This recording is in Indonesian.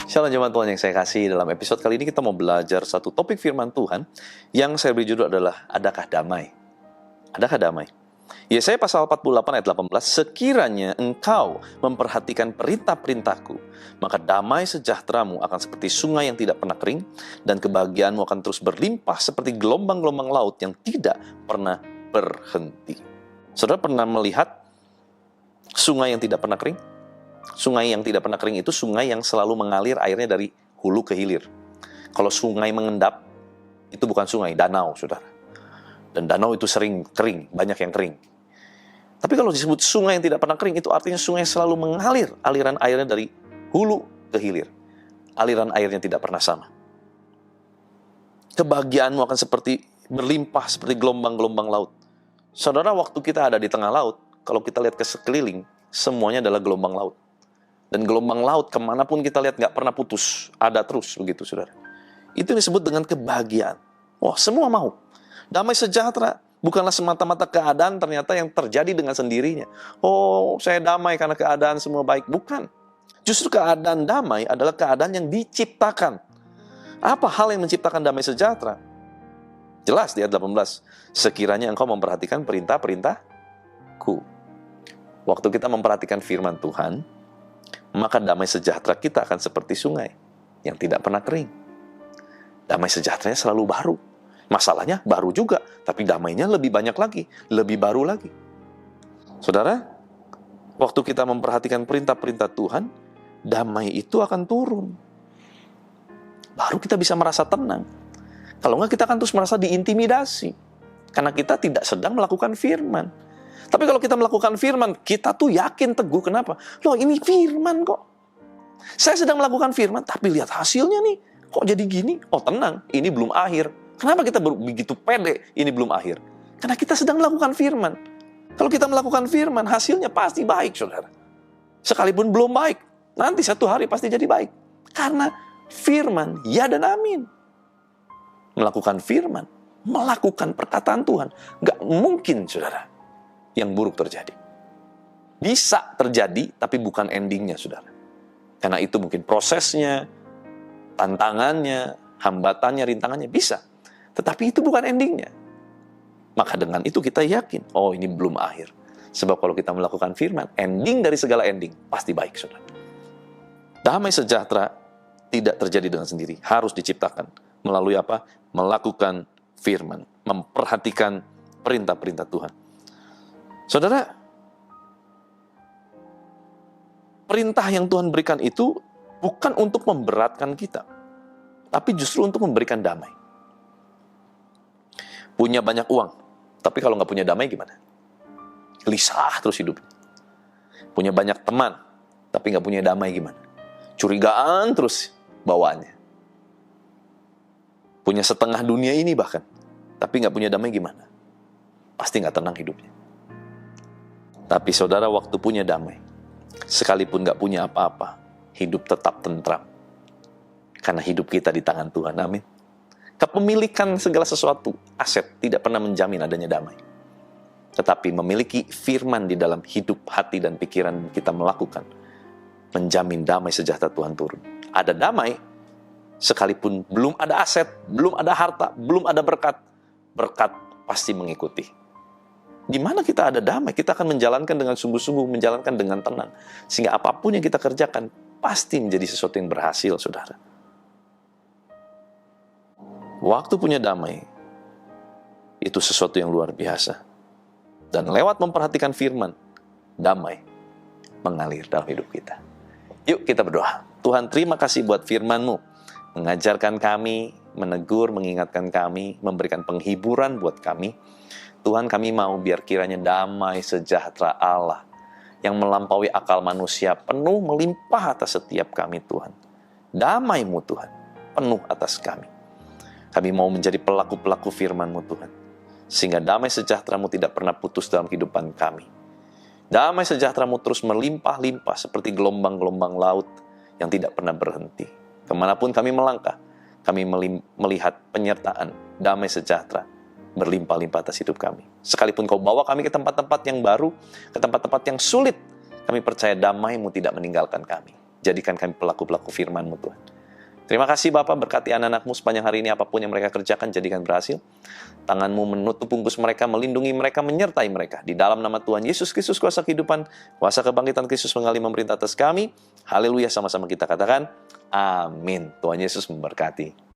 Shalom jemaat Tuhan yang saya kasih, dalam episode kali ini kita mau belajar satu topik firman Tuhan yang saya beri judul adalah Adakah Damai? Adakah damai? Yesaya pasal 48 ayat 18, sekiranya engkau memperhatikan perintah-perintahku, maka damai sejahteramu akan seperti sungai yang tidak pernah kering, dan kebahagiaanmu akan terus berlimpah seperti gelombang-gelombang laut yang tidak pernah berhenti. Saudara pernah melihat sungai yang tidak pernah kering? Sungai yang tidak pernah kering itu sungai yang selalu mengalir airnya dari hulu ke hilir. Kalau sungai mengendap, itu bukan sungai, danau, saudara. Dan danau itu sering kering, banyak yang kering. Tapi kalau disebut sungai yang tidak pernah kering, itu artinya sungai selalu mengalir, aliran airnya dari hulu ke hilir. Aliran airnya tidak pernah sama. Kebahagiaanmu akan seperti berlimpah, seperti gelombang-gelombang laut. Saudara, waktu kita ada di tengah laut, kalau kita lihat ke sekeliling, semuanya adalah gelombang laut. Dan gelombang laut kemanapun kita lihat nggak pernah putus, ada terus begitu, saudara. Itu disebut dengan kebahagiaan. Wah, semua mau. Damai sejahtera bukanlah semata-mata keadaan ternyata yang terjadi dengan sendirinya. Oh, saya damai karena keadaan semua baik. Bukan. Justru keadaan damai adalah keadaan yang diciptakan. Apa hal yang menciptakan damai sejahtera? Jelas di ayat 18. Sekiranya engkau memperhatikan perintah-perintahku. Waktu kita memperhatikan firman Tuhan, maka damai sejahtera kita akan seperti sungai yang tidak pernah kering. Damai sejahteranya selalu baru. Masalahnya baru juga, tapi damainya lebih banyak lagi, lebih baru lagi. Saudara, waktu kita memperhatikan perintah-perintah Tuhan, damai itu akan turun. Baru kita bisa merasa tenang. Kalau enggak, kita akan terus merasa diintimidasi. Karena kita tidak sedang melakukan firman. Tapi kalau kita melakukan firman, kita tuh yakin teguh. Kenapa? Loh, ini firman kok. Saya sedang melakukan firman, tapi lihat hasilnya nih. Kok jadi gini? Oh, tenang, ini belum akhir. Kenapa kita begitu pede, ini belum akhir? Karena kita sedang melakukan firman. Kalau kita melakukan firman, hasilnya pasti baik, saudara. Sekalipun belum baik, nanti satu hari pasti jadi baik. Karena firman, ya dan amin. Melakukan firman, melakukan perkataan Tuhan. Nggak mungkin, saudara, yang buruk terjadi. Bisa terjadi, tapi bukan endingnya, saudara. Karena itu mungkin prosesnya, tantangannya, hambatannya, rintangannya bisa. Tetapi itu bukan endingnya. Maka dengan itu kita yakin, oh ini belum akhir. Sebab kalau kita melakukan firman, ending dari segala ending pasti baik, saudara. Damai sejahtera tidak terjadi dengan sendiri. Harus diciptakan. Melalui apa? Melakukan firman. Memperhatikan perintah-perintah Tuhan. Saudara, perintah yang Tuhan berikan itu bukan untuk memberatkan kita, tapi justru untuk memberikan damai. Punya banyak uang, tapi kalau nggak punya damai gimana? Gelisah terus hidup. Punya banyak teman, tapi nggak punya damai gimana? Curigaan terus bawaannya. Punya setengah dunia ini bahkan, tapi nggak punya damai gimana? Pasti nggak tenang hidupnya. Tapi saudara, waktu punya damai, sekalipun gak punya apa-apa, hidup tetap tentram. Karena hidup kita di tangan Tuhan, amin. Kepemilikan segala sesuatu, aset, tidak pernah menjamin adanya damai. Tetapi memiliki firman di dalam hidup, hati, dan pikiran kita melakukan, menjamin damai sejahtera Tuhan turun. Ada damai, sekalipun belum ada aset, belum ada harta, belum ada berkat, berkat pasti mengikuti. Di mana kita ada damai, kita akan menjalankan dengan sungguh-sungguh, menjalankan dengan tenang. Sehingga apapun yang kita kerjakan, pasti menjadi sesuatu yang berhasil, saudara. Waktu punya damai, itu sesuatu yang luar biasa. Dan lewat memperhatikan firman, damai mengalir dalam hidup kita. Yuk kita berdoa. Tuhan, terima kasih buat firman-Mu. Mengajarkan kami, menegur, mengingatkan kami, memberikan penghiburan buat kami. Tuhan, kami mau biar kiranya damai sejahtera Allah yang melampaui akal manusia penuh melimpah atas setiap kami, Tuhan. Damai-Mu, Tuhan, penuh atas kami. Kami mau menjadi pelaku-pelaku firman-Mu, Tuhan. Sehingga damai sejahtera-Mu tidak pernah putus dalam kehidupan kami. Damai sejahtera-Mu terus melimpah-limpah seperti gelombang-gelombang laut yang tidak pernah berhenti. Kemanapun kami melangkah, kami melihat penyertaan damai sejahtera berlimpah-limpah atas hidup kami. Sekalipun kau bawa kami ke tempat-tempat yang baru, ke tempat-tempat yang sulit, kami percaya damai-Mu tidak meninggalkan kami. Jadikan kami pelaku-pelaku firman-Mu, Tuhan. Terima kasih Bapak, berkati anak-anak-Mu sepanjang hari ini, apapun yang mereka kerjakan, jadikan berhasil. Tangan-Mu menutup bungkus mereka, melindungi mereka, menyertai mereka. Di dalam nama Tuhan Yesus Kristus, kuasa kehidupan, kuasa kebangkitan Kristus mengalir memerintah atas kami. Haleluya, sama-sama kita katakan, amin. Tuhan Yesus memberkati.